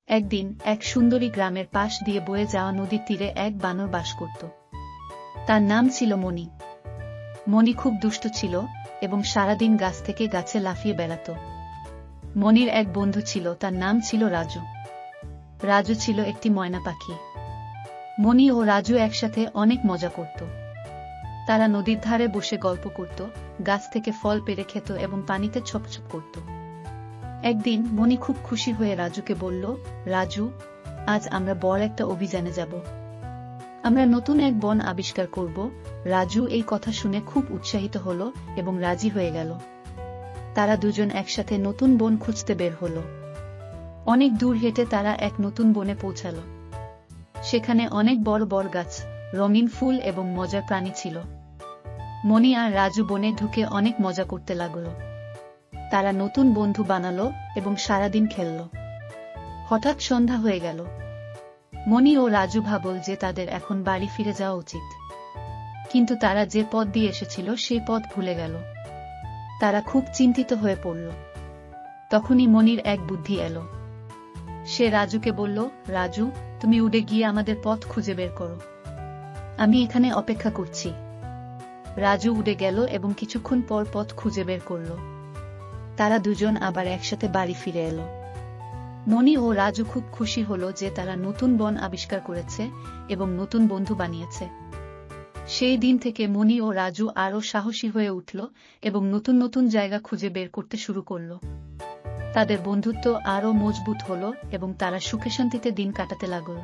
একদিন এক সুন্দরী গ্রামের পাশ দিয়ে বয়ে যাওয়া নদীর তীরে এক বানর বাস করত। তার নাম ছিল মণি। মণি খুব দুষ্ট ছিল এবং সারাদিন গাছ থেকে গাছে লাফিয়ে বেড়াত। মণির এক বন্ধু ছিল, তার নাম ছিল রাজু। রাজু ছিল একটি ময়না পাখি। মণি ও রাজু একসাথে অনেক মজা করত। তারা নদীর ধারে বসে গল্প করত, গাছ থেকে ফল পেড়ে খেত এবং পানিতে ছপছপ করত। একদিন মণি খুব খুশি হয়ে রাজুকে বলল, রাজু, আজ আমরা বড় একটা অভিযানে যাব। আমরা নতুন এক বন আবিষ্কার করব। রাজু এই কথা শুনে খুব উৎসাহিত হল এবং রাজি হয়ে গেল। তারা দুজন একসাথে নতুন বন খুঁজতে বের হল। অনেক দূর হেঁটে তারা এক নতুন বনে পৌঁছাল। সেখানে অনেক বড় বড় গাছ, রঙিন ফুল এবং মজার প্রাণী ছিল। মণি আর রাজু বনে ঢুকে অনেক মজা করতে লাগল। তারা নতুন বন্ধু বানালো এবং সারাদিন খেলল। হঠাৎ সন্ধ্যা হয়ে গেল। মণি ও রাজু ভাবল যে তাদের এখন বাড়ি ফিরে যাওয়া উচিত, কিন্তু তারা যে পথ দিয়ে এসেছিল সেই পথ ভুলে গেল। তারা খুব চিন্তিত হয়ে পড়ল। তখনই মণির এক বুদ্ধি এলো। সে রাজুকে বলল, রাজু, তুমি উড়ে গিয়ে আমাদের পথ খুঁজে বের করো। আমি এখানে অপেক্ষা করছি। রাজু উড়ে গেল এবং কিছুক্ষণ পর পথ খুঁজে বের করল। তারা দুজন আবার একসাথে বাড়ি ফিরে এলো। মণি ও রাজু খুব খুশি হল যে তারা নতুন বন আবিষ্কার করেছে এবং নতুন বন্ধু বানিয়েছে। সেই দিন থেকে মণি ও রাজু আরও সাহসী হয়ে উঠল এবং নতুন নতুন জায়গা খুঁজে বের করতে শুরু করল। তাদের বন্ধুত্ব আরও মজবুত হল এবং তারা সুখে শান্তিতে দিন কাটাতে লাগল।